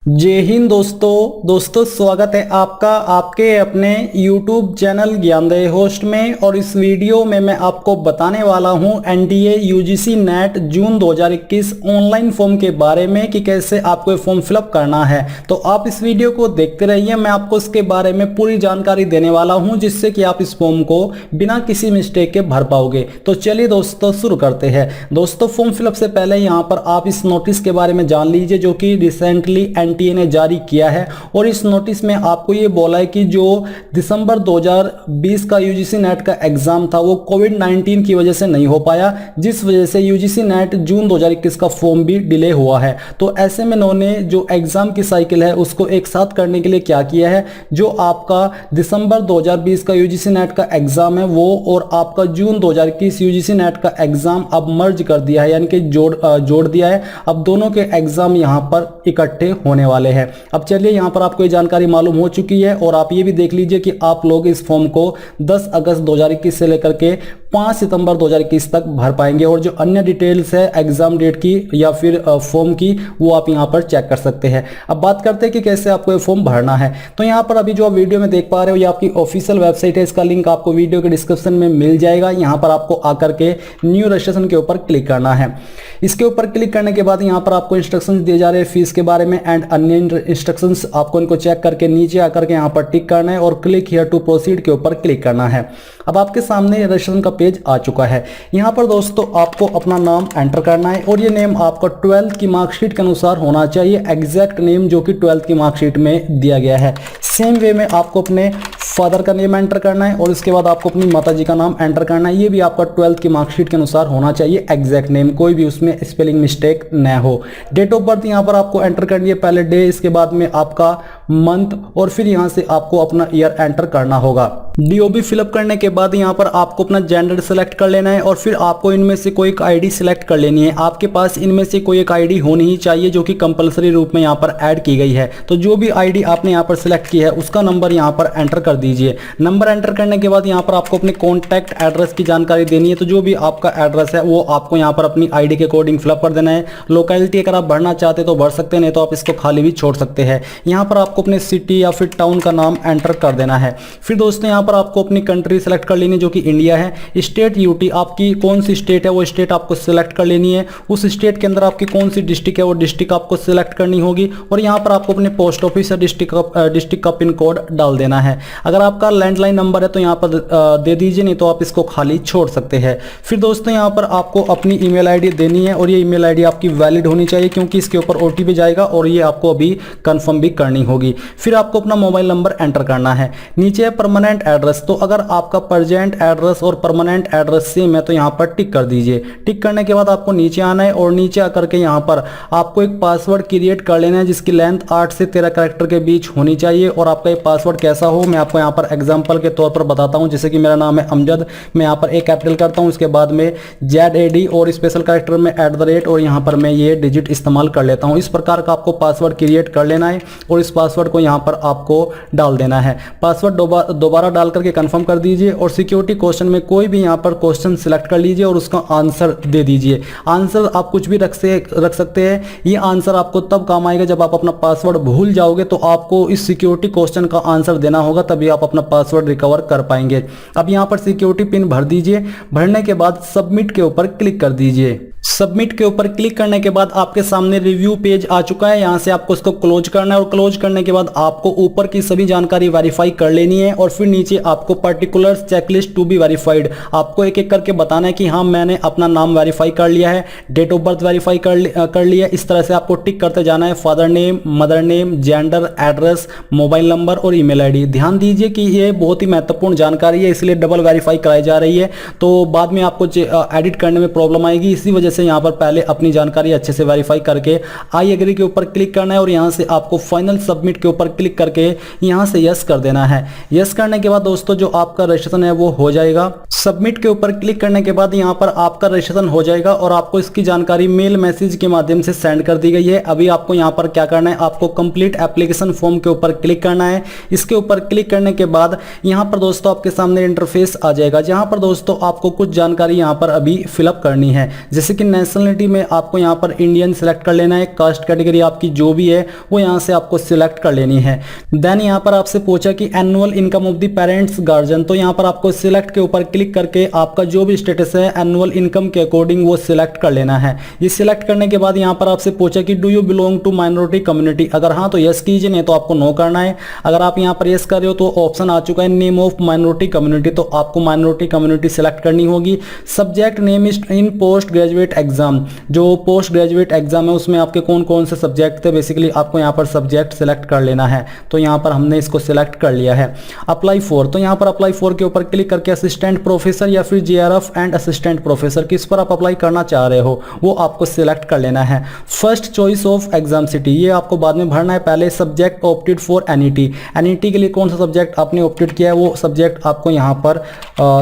जय हिंद दोस्तों स्वागत है आपका आपके अपने YouTube चैनल ज्ञानदय होस्ट में। और इस वीडियो में मैं आपको बताने वाला हूं एनडीए यूजीसी नेट जून 2021 ऑनलाइन फॉर्म के बारे में कि कैसे आपको फॉर्म फिलअप करना है। तो आप इस वीडियो को देखते रहिए, मैं आपको इसके बारे में पूरी जानकारी देने वाला हूं जिससे कि आप इस फॉर्म को बिना किसी मिस्टेक के भर पाओगे। तो चलिए दोस्तों शुरू करते हैं। दोस्तों फॉर्म फिलअप से पहले यहाँ पर आप इस नोटिस के बारे में जान लीजिए जो कि रिसेंटली एनटीए ने जारी किया है। और इस नोटिस में आपको ये बोला है कि जो दिसंबर 2020 का यूजीसी नेट का एग्जाम था वो कोविड-19 की वजह से नहीं हो पाया, जिस वजह से यूजीसी नेट जून 2021 का फॉर्म भी डिले हुआ है। तो ऐसे में इन्होंने जो एग्जाम की साइकिल है उसको एक साथ करने के लिए क्या किया है, जो आपका दिसंबर 2020 का यूजीसी नेट का एग्जाम है वो और आपका जून 2021 यूजीसी नेट का एग्जाम अब मर्ज कर दिया है, यानी कि जोड़ दिया है। अब दोनों के एग्जाम यहां पर इकट्ठे होने वाले हैं। अब चलिए यहां पर आपको ये जानकारी मालूम हो चुकी है और आप ये भी देख लीजिए कि आप लोग इस फॉर्म को 10 अगस्त 2021 से लेकर के 5 सितंबर 2021 तक भर पाएंगे। और जो अन्य डिटेल्स है एग्जाम डेट की या फिर फॉर्म की वो आप यहां पर चेक कर सकते हैं। अब बात करते हैं कि कैसे आपको ये फॉर्म भरना है। तो यहां पर अभी जो आप वीडियो में देख पा रहे हो ये आपकी ऑफिशियल वेबसाइट है, इसका लिंक आपको वीडियो के डिस्क्रिप्शन में मिल जाएगा। यहां पर आपको आकर के न्यू रजिस्ट्रेशन के ऊपर क्लिक करना है। इसके ऊपर क्लिक करने के बाद यहां पर आपको इंस्ट्रक्शंस दिए जा रहे हैं फीस के बारे में एंड अन्य इंस्ट्रक्शंस, आपको इनको चेक करके नीचे आकर के यहां पर टिक करना है और क्लिक हियर टू प्रोसीड के ऊपर क्लिक करना है। अब आपके सामने रजिस्ट्रेशन का पेज आ चुका है। यहां पर दोस्तों आपको अपना नाम एंटर करना है और ये नेम आपका 12th की मार्कशीट के अनुसार होना चाहिए, एग्जैक्ट नेम जो कि 12th की मार्कशीट में दिया गया है। सेम वे में आपको अपने फादर का नेम एंटर करना है और इसके बाद आपको अपनी माताजी का नाम एंटर करना है। ये भी आपका 12th की मार्कशीट के अनुसार होना चाहिए, एग्जैक्ट नेम, कोई भी उसमें स्पेलिंग मिस्टेक न हो। डेट ऑफ बर्थ यहाँ पर आपको एंटर करनी है, पहले डे, इसके बाद में आपका मंथ और फिर यहाँ से आपको अपना ईयर एंटर करना होगा। डीओबी फिलअप करने के बाद यहाँ पर आपको अपना जेंडर सेलेक्ट कर लेना है और फिर आपको इनमें से कोई एक आईडी सिलेक्ट कर लेनी है। आपके पास इनमें से कोई एक आईडी होनी ही चाहिए जो कि कंपलसरी रूप में यहाँ पर ऐड की गई है। तो जो भी आईडी आपने यहाँ पर सिलेक्ट की है उसका नंबर यहाँ पर एंटर कर दीजिए। नंबर एंटर करने के बाद यहाँ पर आपको अपने कॉन्टैक्ट एड्रेस की जानकारी देनी है। तो जो भी आपका एड्रेस है वो आपको यहाँ पर अपनी आईडी के अकॉर्डिंग फिलअप कर देना है। लोकेलिटी अगर आप भरना चाहते तो भर सकते हैं, नहीं तो आप इसको खाली भी छोड़ सकते हैं। यहाँ पर आपको अपने सिटी या फिर टाउन का नाम एंटर कर देना है। फिर दोस्तों यहाँ पर आपको अपनी कंट्री सेलेक्ट कर लेनी है जो कि इंडिया है। स्टेट यूटी, आपकी कौन सी स्टेट है वो स्टेट आपको सिलेक्ट कर लेनी है। उस स्टेट के अंदर आपकी कौन सी डिस्ट्रिक्ट है वो डिस्ट्रिक्ट आपको सिलेक्ट करनी होगी। और यहाँ पर आपको अपने पोस्ट ऑफिस या डिस्ट्रिक्ट का पिन कोड डाल देना है। अगर आपका लैंडलाइन नंबर है तो यहाँ पर दे दीजिए, नहीं तो आप इसको खाली छोड़ सकते हैं। फिर दोस्तों यहाँ पर आपको अपनी ईमेल आईडी देनी है और ये ईमेल आईडी आपकी वैलिड होनी चाहिए क्योंकि इसके ऊपर ओटीपी जाएगा और ये आपको अभी कंफर्म भी करनी होगी। फिर आपको अपना मोबाइल नंबर एंटर करना है। नीचे है परमानेंट एड्रेस, तो अगर आपका प्रेजेंट एड्रेस और परमानेंट एड्रेस सेम है तो यहाँ पर टिक कर दीजिए। टिक करने के बाद आपको नीचे आना है और नीचे आकर के यहाँ पर आपको एक पासवर्ड क्रिएट कर लेना है जिसकी लेंथ 8 से 13 कैरेक्टर के बीच होनी चाहिए। और आपका ये पासवर्ड कैसा हो मैं आपको यहाँ पर एग्जांपल के तौर पर बताता हूँ। जैसे कि मेरा नाम है अमजद, मैं यहाँ पर एक कैपिटल करता हूँ, उसके बाद में ZAD और स्पेशल कैरेक्टर में @ और यहाँ पर मैं ये डिजिट इस्तेमाल कर लेता हूँ। इस प्रकार का आपको पासवर्ड क्रिएट कर लेना है और इस पासवर्ड को यहाँ पर आपको डाल देना है। पासवर्ड दोबारा डाल करके कंफर्म कर दीजिए और सिक्योरिटी क्वेश्चन में कोई भी यहाँ पर क्वेश्चन सिलेक्ट कर लीजिए और उसका आंसर दे दीजिए। आंसर आप कुछ भी रख सकते हैं। ये आंसर आपको तब काम आएगा जब आप अपना पासवर्ड भूल जाओगे, तो आपको इस सिक्योरिटी क्वेश्चन का आंसर देना होगा, तभी आप अपना पासवर्ड रिकवर कर पाएंगे। अब यहाँ पर सिक्योरिटी पिन भर दीजिए। भरने के बाद सबमिट के ऊपर क्लिक कर दीजिए। सबमिट के ऊपर क्लिक करने के बाद आपके सामने रिव्यू पेज आ चुका है। यहां से आपको इसको क्लोज करना है और क्लोज करने के बाद आपको ऊपर की सभी जानकारी वेरीफाई कर लेनी है और फिर नीचे आपको particulars checklist to be verified, आपको एक एक करके बताना है कि हाँ मैंने अपना नाम वेरीफाई कर लिया है, डेट ऑफ बर्थ वेरीफाई कर लिया है। इस तरह से आपको टिक करते जाना है, father name, mother name, gender, address, mobile number और ईमेल आईडी। ध्यान दीजिए कि ये बहुत ही महत्वपूर्ण जानकारी है, इसलिए डबल वेरीफाई कराई जा रही है, तो बाद में आपको एडिट करने में प्रॉब्लम आएगी। इसी वजह से यहाँ पर पहले अपनी जानकारी अच्छे से वेरीफाई करके आई एग्री के ऊपर क्लिक करना है और यहाँ से आपको फाइनल सबमिट के ऊपर क्लिक करके यहाँ से यस कर देना है। यस करने के बाद दोस्तों जो आपका रजिस्ट्रेशन है वो हो जाएगा। सबमिट के ऊपर क्लिक करने के बाद यहाँ पर आपका रजिस्ट्रेशन हो जाएगा और आपको इसकी जानकारी मेल मैसेज के माध्यम से सेंड कर दी गई है। अभी आपको यहाँ पर क्या करना है, आपको कंप्लीट एप्लीकेशन फॉर्म के ऊपर क्लिक करना है। इसके ऊपर क्लिक करने के बाद यहाँ पर दोस्तों आपके सामने इंटरफेस आ जाएगा, जहाँ पर दोस्तों आपको कुछ जानकारी यहाँ पर अभी फिलअप करनी है। जैसे कि नेशनलिटी में आपको यहाँ पर इंडियन सेलेक्ट कर लेना है। कास्ट कैटेगरी आपकी जो भी है वो यहाँ से आपको सिलेक्ट कर लेनी है। देन यहाँ पर आपसे पूछा कि annual income of the parents guardian, तो यहाँ पर आपको सिलेक्ट के ऊपर क्लिक करके आपका जो भी स्टेटस है एनुअल इनकम के अकॉर्डिंग वो सिलेक्ट कर लेना है। ये सिलेक्ट करने के बाद यहाँ पर आपसे पूछा कि do you belong to minority community, अगर हाँ तो यस कीजिए, नहीं तो आपको नो करना है। अगर आप यहाँ पर यस कर रहे हो तो ऑप्शन आ चुका है नेम ऑफ माइनॉरिटी कम्युनिटी, तो आपको माइनॉरिटी कम्युनिटी सिलेक्ट करनी होगी। Subject name is in post graduate exam, जो पोस्ट ग्रेजुएट एग्जाम है उसमें आपके कौन कौन से सब्जेक्ट थे, बेसिकली आपको यहाँ पर सब्जेक्ट सिलेक्ट कर लेना है। तो यहाँ पर हमने इसको सिलेक्ट कर लिया है। अप्लाई फॉर, तो यहाँ पर अप्लाई फॉर के ऊपर क्लिक करके असिस्टेंट प्रोफेसर या फिर जेआरएफ एंड असिस्टेंट प्रोफेसर, किस पर आप अप्लाई करना चाह रहे हो वो आपको सिलेक्ट कर लेना है। First choice of exam city, ये आपको बाद में भरना है। पहले subject opted for NET, NET के लिए कौन सा सब्जेक्ट आपने ऑप्टेड किया है वो सब्जेक्ट आपको यहाँ पर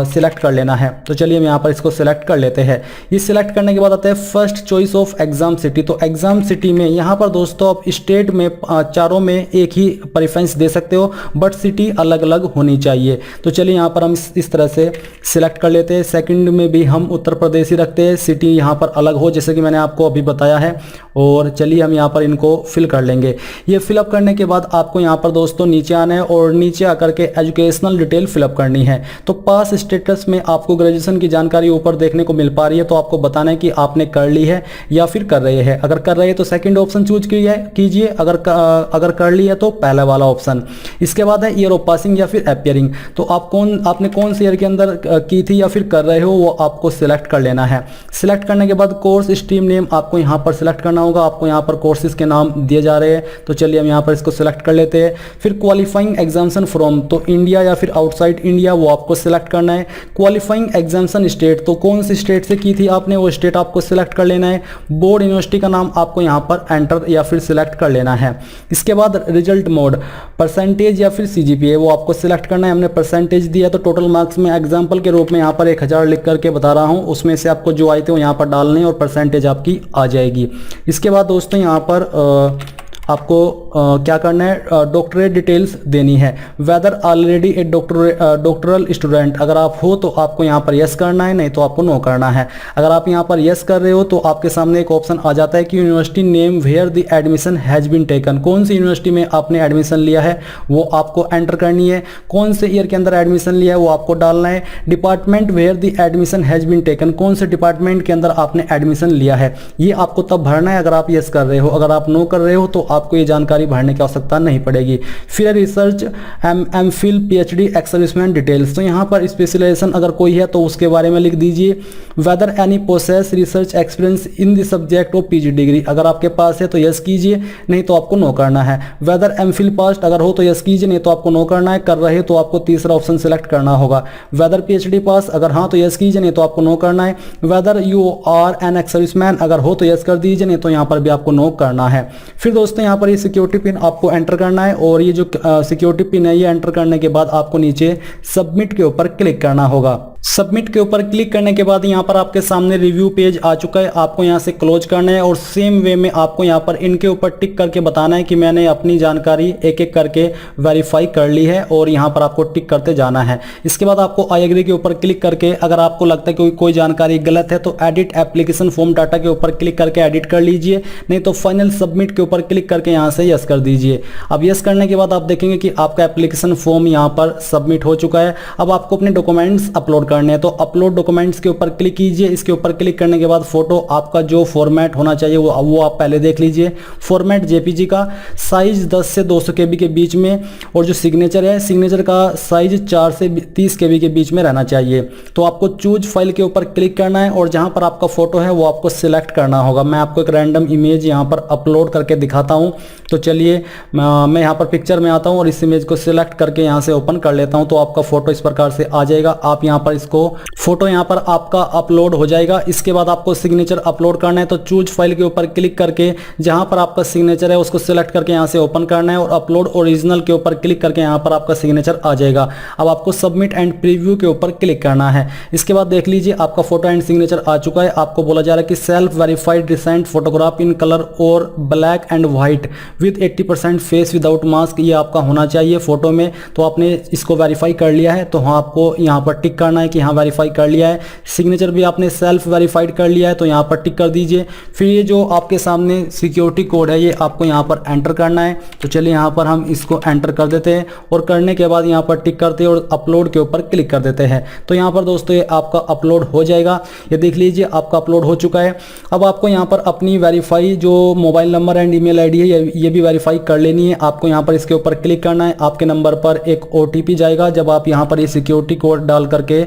सिलेक्ट कर लेना है। तो चलिए हम यहाँ पर इसको सिलेक्ट कर लेते हैं। ये सिलेक्ट करने के बाद आता है first choice of exam city, तो एग्जाम सिटी में यहाँ पर दोस्तों आप स्टेट में चारों में एक ही प्रेफरेंस दे सकते हो, बट सिटी अलग अलग होनी चाहिए। तो चलिए यहाँ पर हम इस तरह से सिलेक्ट कर लेते हैं। सेकंड में भी हम उत्तर प्रदेश ही रखते हैं, सिटी यहाँ पर अलग हो जैसे कि मैंने आपको अभी बताया है। और चलिए हम यहाँ पर इनको फिल कर लेंगे। ये फिलअप करने के बाद आपको यहाँ पर दोस्तों नीचे आना है और नीचे आकर के एजुकेशनल डिटेल फिलअप करनी है। तो पास स्टेटस में आपको ग्रेजुएशन की जानकारी ऊपर देखने को मिल पा रही है, तो आपको बताना है कि आपने कर ली है या फिर कर रहे हैं। अगर कर रहे हैं तो सेकंड ऑप्शन चूज कीजिए, अगर कर ली है तो पहला वाला ऑप्शन। इसके बाद है ईयर ऑफ पासिंग या फिर अपीयरिंग, तो आपने कौन से ईयर के अंदर की थी या फिर कर रहे हो वो आपको सिलेक्ट कर लेना है। सिलेक्ट करने के बाद कोर्स स्ट्रीम नेम आपको यहाँ पर सिलेक्ट करना होगा। आपको यहाँ पर कोर्सेज के नाम दिए जा रहे हैं, तो चलिए हम यहाँ पर इसको सिलेक्ट कर लेते हैं। फिर क्वालिफाइंग एग्जामिनेशन फ्रॉम, तो इंडिया या फिर आउटसाइड इंडिया वो आपको सिलेक्ट करना है। क्वालिफाइंग एग्जामिनेशन स्टेट, तो कौन सी स्टेट से की थी आपने वो स्टेट आपको सिलेक्ट कर लेना है। बोर्ड यूनिवर्सिटी का नाम आपको यहाँ पर एंटर या फिर सिलेक्ट कर लेना है। इसके बाद रिजल्ट मोड, परसेंटेज या फिर सीजीपीए वो आपको सिलेक्ट करना है। हमने परसेंटेज दिया तो टोटल मार्क्स में एग्जाम्पल के रूप में यहाँ पर 1000 लिख करके बता रहा हूँ, उसमें से आपको जो आए थे वो यहाँ पर डालने और परसेंटेज आपकी आ जाएगी। इसके बाद दोस्तों यहाँ पर आपको क्या करना है, डॉक्टरेट डिटेल्स देनी है। वेदर ऑलरेडी ए डॉक्टरल स्टूडेंट, अगर आप हो तो आपको यहाँ पर यस करना है, नहीं तो आपको नो करना है। अगर आप यहाँ पर यस कर रहे हो तो आपके सामने एक ऑप्शन आ जाता है कि university name where the admission has been taken, कौन सी यूनिवर्सिटी में आपने एडमिशन लिया है वो आपको एंटर करनी है। कौन से ईयर के अंदर एडमिशन लिया है वो आपको डालना है। Department where the admission has been taken, कौन से डिपार्टमेंट के अंदर आपने एडमिशन लिया है, ये आपको तब भरना है अगर आप यस कर रहे हो। अगर आप नो कर रहे हो तो आपको ये जानकारी भरने की आवश्यकता नहीं पड़ेगी। फिर research MPhil PhD ex serviceman details, तो यहाँ पर स्पेशलाइजेशन अगर कोई है तो उसके बारे में लिख दीजिए। Whether any process research experience in the subject of PG degree, अगर आपके पास है तो यस कीजिए, नहीं तो आपको नो करना है। वेदर एमफिल पास्ट, अगर हो तो यस कीजिए, नहीं तो आपको नो करना है। कर रहे तो आपको तीसरा ऑप्शन सिलेक्ट करना होगा। वेदर पीएचडी पास, अगर हाँ तो यस कीजिए, नहीं तो आपको नो करना है। Whether you are an ex serviceman, अगर हो तो यस कर दीजिए, नहीं तो यहाँ पर भी आपको नो करना है। फिर दोस्तों यहाँ पर सिक्योरिटी पिन आपको एंटर करना है और ये जो सिक्योरिटी पिन है ये एंटर करने के बाद आपको नीचे सबमिट के ऊपर क्लिक करना होगा। सबमिट के ऊपर क्लिक करने के बाद यहाँ पर आपके सामने रिव्यू पेज आ चुका है, आपको यहाँ से क्लोज करना है और सेम वे में आपको यहाँ पर इनके ऊपर टिक करके बताना है कि मैंने अपनी जानकारी एक एक करके वेरीफाई कर ली है और यहाँ पर आपको टिक करते जाना है। इसके बाद आपको आई एग्री के ऊपर क्लिक करके अगर आपको लगता है कि कोई जानकारी गलत है तो एडिट एप्लीकेशन फॉर्म डाटा के ऊपर क्लिक करके एडिट कर लीजिए, नहीं तो फाइनल सबमिट के ऊपर क्लिक करके यहाँ से यस कर दीजिए। अब यस करने के बाद आप देखेंगे कि आपका एप्लीकेशन फॉर्म यहाँ पर सबमिट हो चुका है। अब आपको अपने डॉक्यूमेंट्स अपलोड करने हैं, तो अपलोड डॉक्यूमेंट्स के ऊपर क्लिक कीजिए। इसके ऊपर क्लिक करने के बाद फोटो आपका जो फॉर्मेट होना चाहिए वो आप पहले देख लीजिए। फॉर्मेट जेपीजी का, साइज 10 से 200 केबी के बीच में, और जो सिग्नेचर है सिग्नेचर का साइज 4 से 30 केबी के बीच में रहना चाहिए। तो आपको चूज फाइल के ऊपर क्लिक करना है और जहां पर आपका फोटो है वो आपको सिलेक्ट करना होगा। मैं आपको एक रैंडम इमेज यहां पर अपलोड करके दिखाता हूं। तो चलिए मैं यहां पर पिक्चर में आता हूं और इस इमेज को सिलेक्ट करके यहां से ओपन कर लेता हूं। तो आपका फोटो इस प्रकार से आ जाएगा। आप यहां पर इसको फोटो यहां पर आपका अपलोड हो जाएगा। इसके बाद आपको सिग्नेचर अपलोड करना है, तो चूज फाइल के ऊपर क्लिक करके जहां पर आपका सिग्नेचर है उसको सिलेक्ट करके यहां से ओपन करना है और अपलोड ओरिजिनल के ऊपर क्लिक करके यहां पर आपका सिग्नेचर आ जाएगा। अब आपको सबमिट एंड प्रीव्यू के ऊपर क्लिक करना है। इसके बाद देख लीजिए आपका फोटो एंड सिग्नेचर आ चुका है। आपको बोला जा रहा है कि self verified recent photograph in colour और black and white with 80% face without mask, ये आपका होना चाहिए फोटो में। तो आपने इसको वेरीफाई कर लिया है, तो हाँ आपको यहाँ पर टिक करना है है कि हाँ वेरीफाई कर लिया है। सिग्नेचर भी आपने सेल्फ वेरीफाइड कर लिया है तो यहाँ पर टिक कर दीजिए। फिर ये जो आपके सामने सिक्योरिटी कोड है ये आपको यहाँ पर एंटर करना है। तो चलिए यहाँ पर हम इसको एंटर कर देते हैं और करने के बाद यहाँ पर टिक करते हैं और अपलोड के ऊपर क्लिक कर देते हैं। तो यहाँ पर दोस्तों ये आपका अपलोड हो जाएगा। ये देख लीजिए आपका अपलोड हो चुका है। अब आपको यहाँ पर अपनी वेरीफाई जो mobile number and email ID है ये भी वेरीफाई कर लेनी है। आपको यहाँ पर इसके ऊपर क्लिक करना है। आपके नंबर पर एक OTP जाएगा। जब आप यहाँ पर ये सिक्योरिटी कोड डाल करके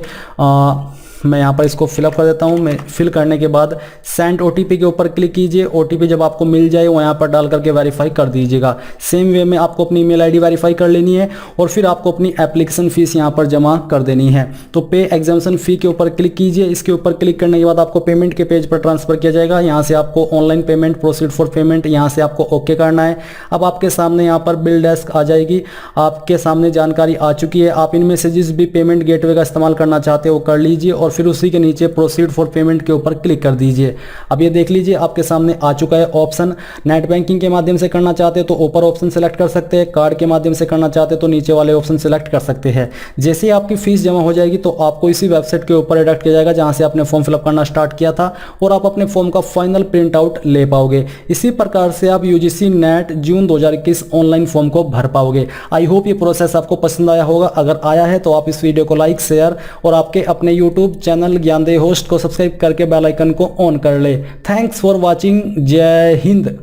मैं यहाँ पर इसको फिलअप कर देता हूँ। मैं फिल करने के बाद सेंड OTP के ऊपर क्लिक कीजिए। OTP जब आपको मिल जाए वो यहाँ पर डाल करके वेरीफाई कर दीजिएगा। सेम वे में आपको अपनी ईमेल आईडी वेरीफाई कर लेनी है और फिर आपको अपनी एप्लीकेशन फीस यहाँ पर जमा कर देनी है। तो पे एग्जामिशन फी के ऊपर क्लिक कीजिए। इसके ऊपर क्लिक करने के बाद आपको पेमेंट के पेज पर ट्रांसफर किया जाएगा। यहाँ से आपको online payment, proceed for payment, यहाँ से आपको ओके करना है। अब आपके सामने यहाँ पर बिल डेस्क आ जाएगी। आपके सामने जानकारी आ चुकी है। आप इनमें से जिस भी पेमेंट गेटवे का इस्तेमाल करना चाहते हो वो कर लीजिए और फिर उसी के नीचे प्रोसीड फॉर पेमेंट के ऊपर क्लिक कर दीजिए। अब ये देख लीजिए आपके सामने आ चुका है ऑप्शन। नेट बैंकिंग के माध्यम से करना चाहते हैं तो ऊपर ऑप्शन सेलेक्ट कर सकते हैं। कार्ड के माध्यम से करना चाहते हैं तो नीचे वाले ऑप्शन सेलेक्ट कर सकते हैं। जैसे ही आपकी फीस जमा हो जाएगी तो आपको इसी वेबसाइट के ऊपर रिडायरेक्ट किया जाएगा जहां से आपने फॉर्म फिलअप करना स्टार्ट किया था और आप अपने फॉर्म का फाइनल प्रिंट आउट ले पाओगे। इसी प्रकार से आप UGC नेट जून 2021 ऑनलाइन फॉर्म को भर पाओगे। आई होप ये प्रोसेस आपको पसंद आया होगा। अगर आया है तो आप इस वीडियो को लाइक, शेयर और आपके अपने यूट्यूब चैनल ज्ञानदेह होस्ट को सब्सक्राइब करके बेल आइकन को ऑन कर ले। Thanks for watching. जय हिंद।